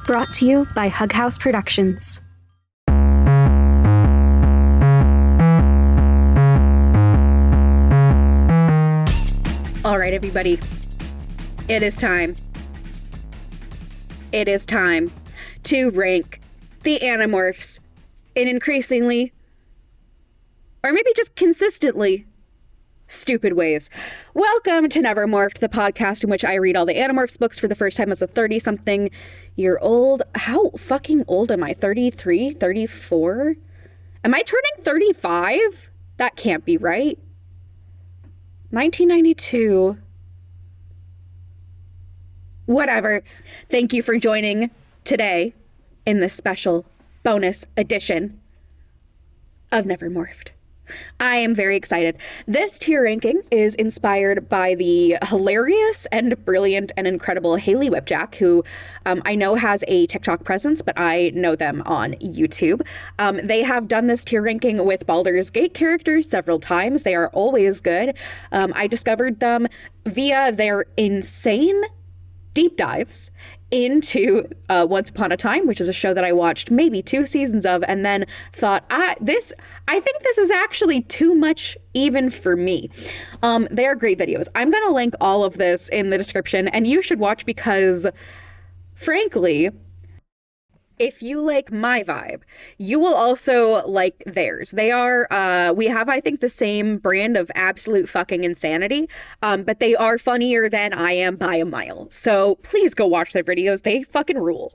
Brought to you by Hug House Productions. All right, everybody. It is time. It is time to rank the Animorphs in increasingly, or maybe just consistently, stupid ways. Welcome to Never Morphed, the podcast in which I read all the Animorphs books for the first time as a 30-something-year-old. How fucking old am I? 33? 34? Am I turning 35? That can't be right. 1992. Whatever. Thank you for joining today in this special bonus edition of Never Morphed. I am very excited. This tier ranking is inspired by the hilarious and brilliant and incredible Hayley Whipjack, who I know has a TikTok presence, but I know them on YouTube. They have done this tier ranking with Baldur's Gate characters several times. They are always good. I discovered them via their insane deep dives into Once Upon a Time, which is a show that I watched maybe 2 seasons of, and then thought, I think this is actually too much even for me. They are great videos. I'm gonna link all of this in the description, and you should watch because, frankly, if you like my vibe, you will also like theirs. They are, we have, I think, the same brand of absolute fucking insanity, but they are funnier than I am by a mile. So please go watch their videos. They fucking rule.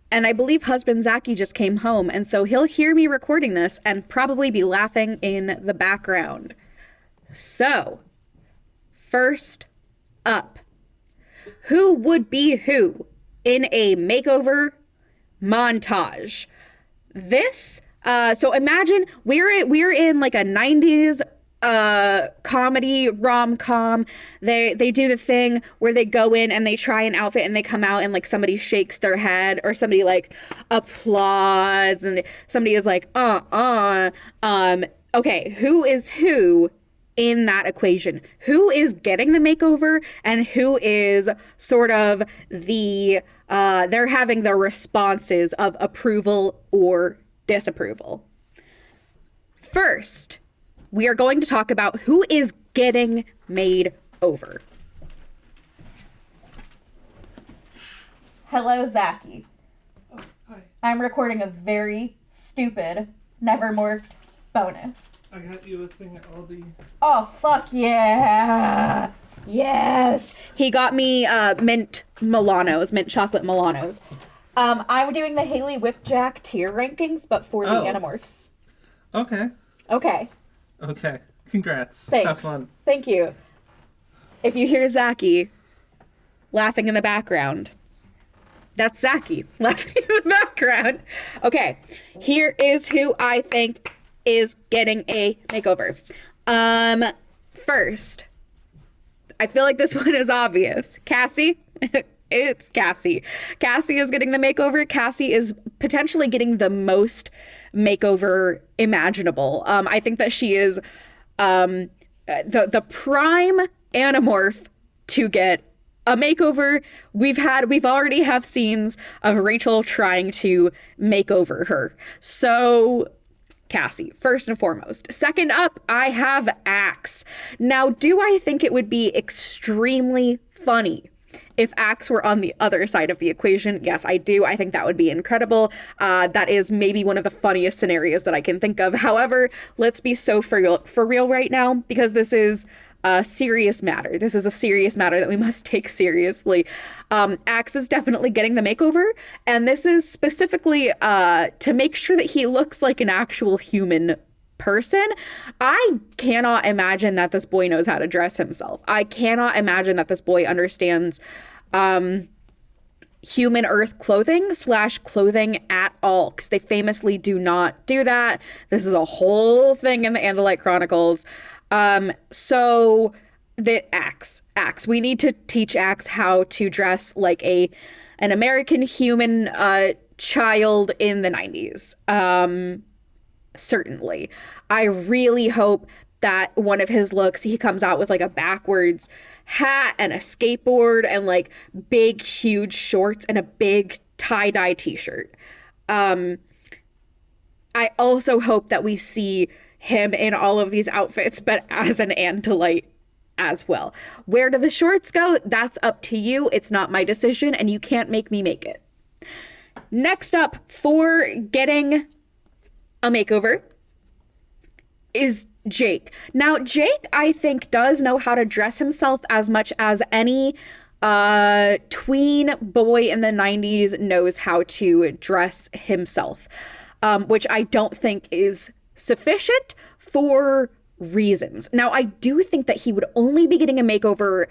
And I believe husband Zachy just came home, and so he'll hear me recording this and probably be laughing in the background. So, first up, who would be who in a makeover montage? This so imagine we're in like a 90s comedy rom-com. They do the thing where they go in and they try an outfit and they come out and like somebody shakes their head or somebody like applauds and somebody is like okay, who is who in that equation? Who is getting the makeover and who is sort of the they're having the responses of approval or disapproval? First, we are going to talk about who is getting made over. Hello, Zachy. Oh, hi. I'm recording a very stupid Never Morphed bonus. I got you a thing at Aldi. Oh, fuck yeah. Yes. He got me mint chocolate Milanos. I'm doing the Hayley Whipjack tier rankings, but for the Animorphs. Okay. Okay. Congrats. Thanks. Have fun. Thank you. If you hear Zachy laughing in the background, that's Zachy laughing in the background. Okay. Here is who I think is getting a makeover. First, I feel like this one is obvious. Cassie. It's Cassie. Cassie is getting the makeover. Cassie is potentially getting the most makeover imaginable. I think that she is the prime Animorph to get a makeover. We've already have scenes of Rachel trying to make over her. So Cassie, first and foremost. Second up, I have Axe. Now, do I think it would be extremely funny if Axe were on the other side of the equation? Yes, I do. I think that would be incredible. That is maybe one of the funniest scenarios that I can think of. However, let's be so for real right now, because this is a serious matter. This is a serious matter that we must take seriously. Axe is definitely getting the makeover, and this is specifically to make sure that he looks like an actual human person. I cannot imagine that this boy knows how to dress himself. I cannot imagine that this boy understands human earth clothing at all, because they famously do not do that. This is a whole thing in the Andalite Chronicles. So the Axe, we need to teach Axe how to dress like an American human child in the 90s. Certainly. I really hope that one of his looks, he comes out with like a backwards hat and a skateboard and like big, huge shorts and a big tie-dye t-shirt. I also hope that we see him in all of these outfits, but as an Andalite as well. Where do the shorts go? That's up to you. It's not my decision, and you can't make me make it. Next up for getting a makeover is Jake. Now, Jake, I think, does know how to dress himself as much as any tween boy in the 90s knows how to dress himself, which I don't think is sufficient for reasons. Now, I do think that he would only be getting a makeover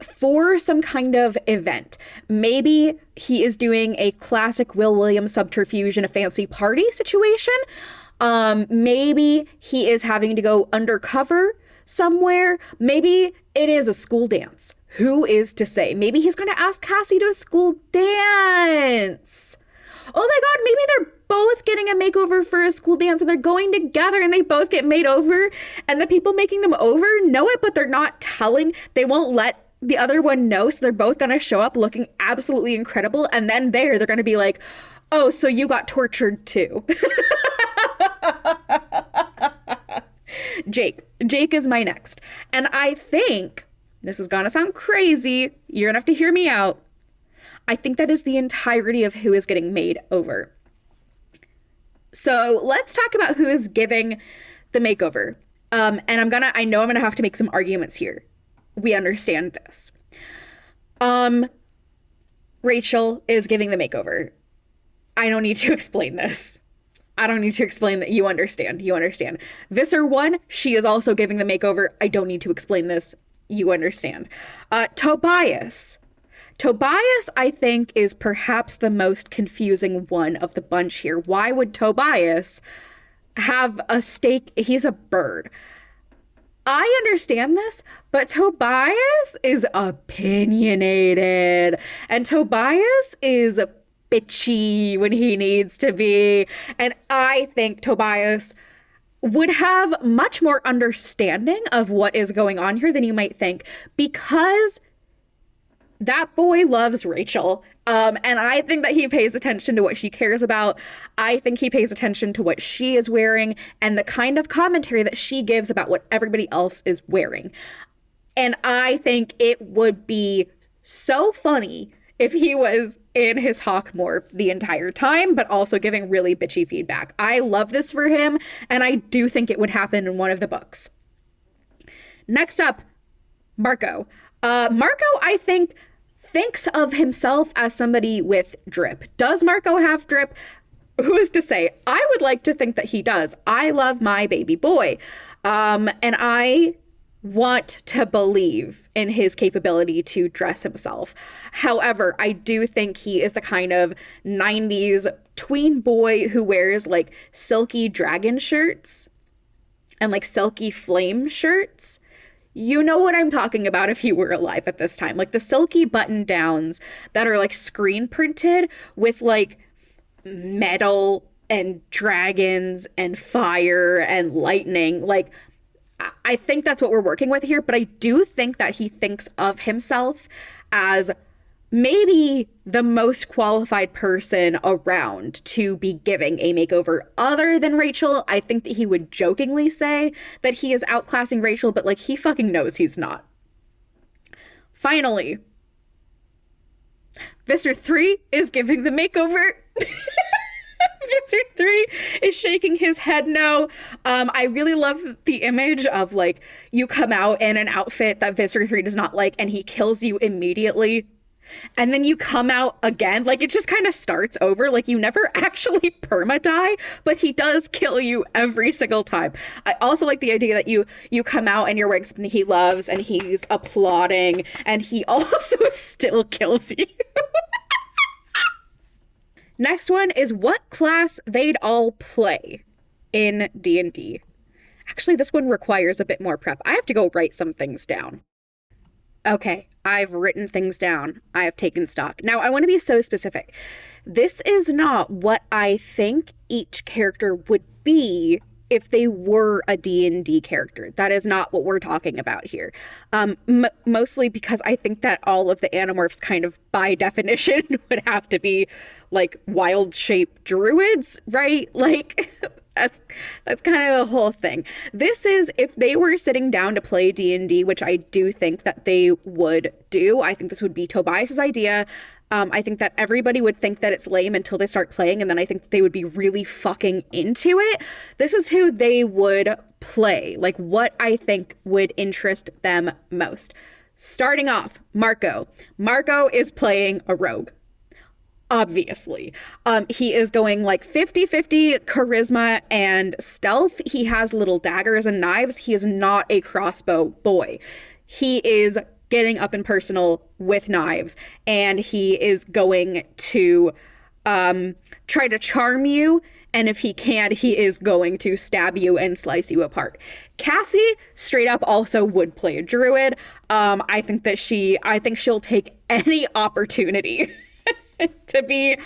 for some kind of event. Maybe he is doing a classic Will Williams subterfuge in a fancy party situation. Maybe he is having to go undercover somewhere. Maybe it is a school dance. Who is to say? Maybe he's going to ask Cassie to a school dance. Oh my God, maybe they're both getting a makeover for a school dance and they're going together and they both get made over and the people making them over know it, but they're not telling. They won't let the other one know. So they're both going to show up looking absolutely incredible. And then they're going to be like, oh, so you got tortured too. Jake is my next. And I think this is going to sound crazy. You're going to have to hear me out. I think that is the entirety of who is getting made over. So let's talk about who is giving the makeover. And I know I'm gonna have to make some arguments here. We understand this. Rachel is giving the makeover. I don't need to explain this. I don't need to explain that. You understand. You understand. Visser 1, she is also giving the makeover. I don't need to explain this. You understand. Tobias, I think, is perhaps the most confusing one of the bunch here. Why would Tobias have a stake? He's a bird. I understand this, but Tobias is opinionated, and Tobias is bitchy when he needs to be. And I think Tobias would have much more understanding of what is going on here than you might think, because that boy loves Rachel. And I think that he pays attention to what she cares about. I think he pays attention to what she is wearing and the kind of commentary that she gives about what everybody else is wearing. And I think it would be so funny if he was in his hawk morph the entire time, but also giving really bitchy feedback. I love this for him, and I do think it would happen in one of the books. Next up, Marco. Marco, I think, thinks of himself as somebody with drip. Does Marco have drip? Who is to say? I would like to think that he does. I love my baby boy. And I want to believe in his capability to dress himself. However, I do think he is the kind of 90s tween boy who wears like silky dragon shirts and like silky flame shirts. You know what I'm talking about if you were alive at this time. Like the silky button downs that are like screen printed with like metal and dragons and fire and lightning. Like, I think that's what we're working with here. But I do think that he thinks of himself as maybe the most qualified person around to be giving a makeover other than Rachel. I think that he would jokingly say that he is outclassing Rachel, but like he fucking knows he's not. Finally, Visser 3 is giving the makeover. Visser 3 is shaking his head no. I really love the image of like you come out in an outfit that Visser 3 does not like and he kills you immediately. And then you come out again, like it just kind of starts over, like you never actually perma-die, but he does kill you every single time. I also like the idea that you come out and you're wearing something he loves and he's applauding and he also still kills you. Next one is what class they'd all play in D&D. Actually, this one requires a bit more prep. I have to go write some things down. Okay, I've written things down. I have taken stock. Now, I want to be so specific. This is not what I think each character would be if they were a D&D character. That is not what we're talking about here. Mostly because I think that all of the Animorphs kind of by definition would have to be like wild shape druids, right? Like that's kind of the whole thing. This is if they were sitting down to play D&D, which I do think that they would do. I think this would be Tobias's idea. I think that everybody would think that it's lame until they start playing, and then I think they would be really fucking into it. This is who they would play, like what I think would interest them most. Starting off, Marco. Marco is playing a rogue. Obviously. He is going like 50-50 charisma and stealth. He has little daggers and knives. He is not a crossbow boy. He is getting up and personal with knives, and he is going to try to charm you, and if he can, he is going to stab you and slice you apart. Cassie straight up also would play a druid. I think she'll take any opportunity to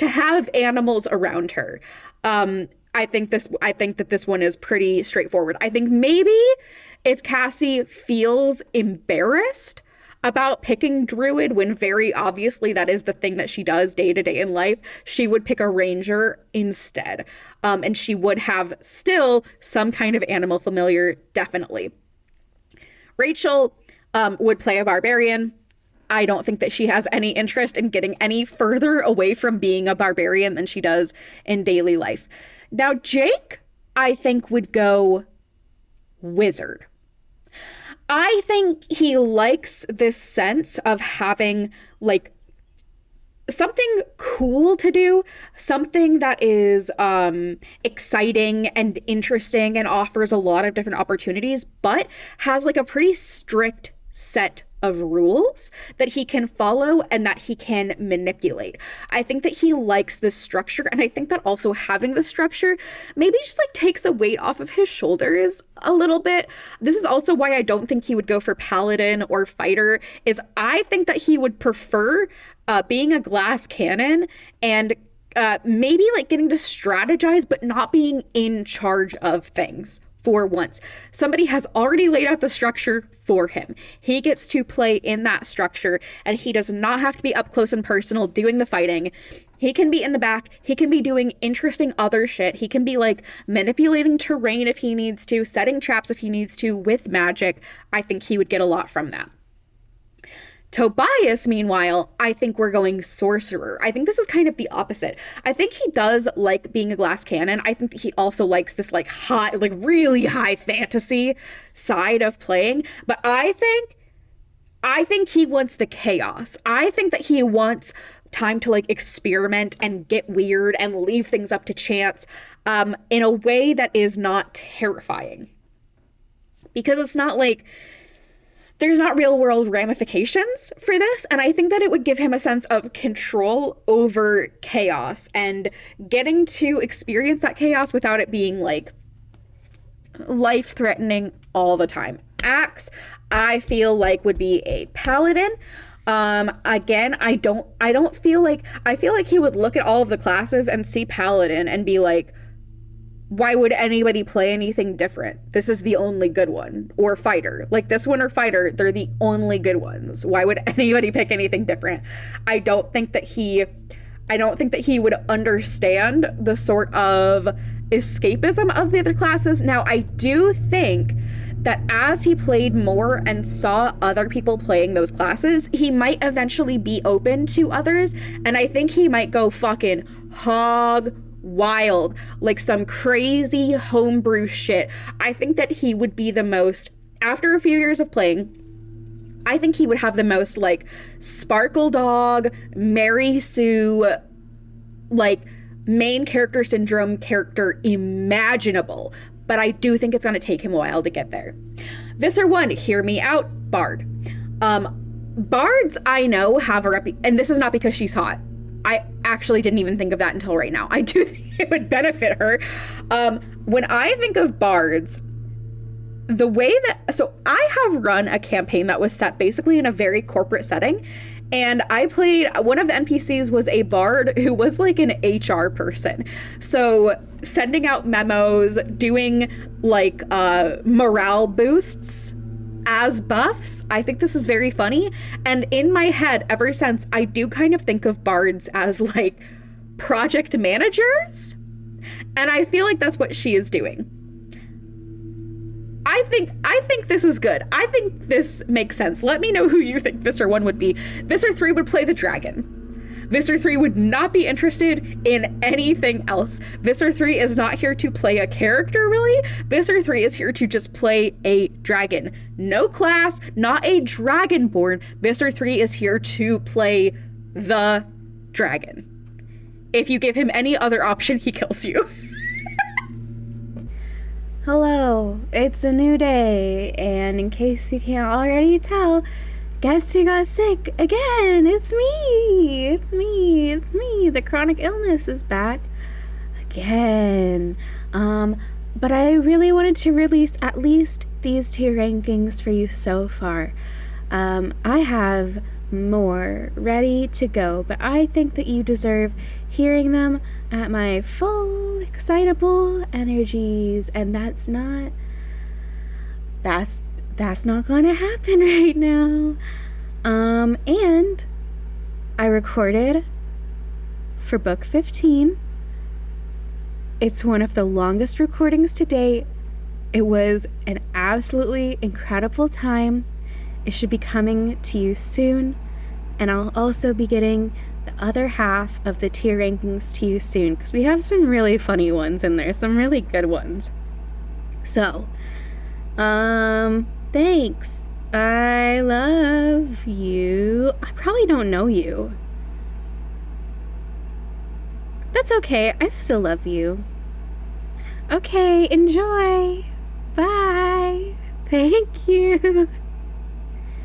have animals around her. I think that this one is pretty straightforward. I think maybe if Cassie feels embarrassed about picking druid when very obviously that is the thing that she does day to day in life, she would pick a ranger instead. And she would have still some kind of animal familiar, definitely. Rachel would play a barbarian. I don't think that she has any interest in getting any further away from being a barbarian than she does in daily life. Now, Jake, I think, would go wizard. I think he likes this sense of having, like, something cool to do, something that is exciting and interesting and offers a lot of different opportunities, but has, like, a pretty strict set of rules that he can follow and that he can manipulate. I think that he likes this structure, and I think that also having the structure maybe just like takes a weight off of his shoulders a little bit. This is also why I don't think he would go for paladin or fighter, is I think that he would prefer being a glass cannon and maybe like getting to strategize but not being in charge of things. For once, somebody has already laid out the structure for him. He gets to play in that structure, and he does not have to be up close and personal doing the fighting. He can be in the back. He can be doing interesting other shit. He can be like manipulating terrain if he needs to, setting traps if he needs to with magic. I think he would get a lot from that. Tobias, meanwhile, I think we're going sorcerer. I think this is kind of the opposite. I think he does like being a glass cannon. I think that he also likes this like high, like really high fantasy side of playing. But I think he wants the chaos. I think that he wants time to like experiment and get weird and leave things up to chance in a way that is not terrifying. Because it's not like there's not real world ramifications for this, and I think that it would give him a sense of control over chaos and getting to experience that chaos without it being like life-threatening all the time. Axe, I feel like would be a paladin. Again, I feel like he would look at all of the classes and see paladin and be like, why would anybody play anything different? This is the only good one. Or fighter. Like this one or fighter, they're the only good ones. Why would anybody pick anything different? I don't think that he would understand the sort of escapism of the other classes. Now, I do think that as he played more and saw other people playing those classes, he might eventually be open to others. And I think he might go fucking hog wild, like some crazy homebrew shit. I think that he would be the most, after a few years of playing, I think he would have the most like Sparkle Dog, Mary Sue, like main character syndrome character imaginable. But I do think it's going to take him a while to get there. Visser 1, hear me out, Bard. Bards I know have a and this is not because she's hot. I actually didn't even think of that until right now. I do think it would benefit her. When I think of bards, the way that... So I have run a campaign that was set basically in a very corporate setting. And I played, one of the NPCs was a bard who was like an HR person. So sending out memos, doing like morale boosts as buffs. I think this is very funny. And in my head, ever since, I do kind of think of bards as like project managers. And I feel like that's what she is doing. I think this is good. I think this makes sense. Let me know who you think Visser 1 would be. Visser 3 would play the dragon. Visser 3 would not be interested in anything else. Visser 3 is not here to play a character, really. Visser 3 is here to just play a dragon. No class, not a dragonborn. Visser 3 is here to play the dragon. If you give him any other option, he kills you. Hello, it's a new day, and in case you can't already tell, guess who got sick again? It's me! It's me! The chronic illness is back again. But I really wanted to release at least these 2 rankings for you so far. I have more ready to go, but I think that you deserve hearing them at my full excitable energies, and that's not gonna happen right now. And I recorded for book 15. It's one of the longest recordings to date. It was an absolutely incredible time. It should be coming to you soon, and I'll also be getting the other half of the tier rankings to you soon, because we have some really funny ones in there, some really good ones. So, thanks. I love you. I probably don't know you. That's okay, I still love you. Okay, enjoy. Bye. Thank you.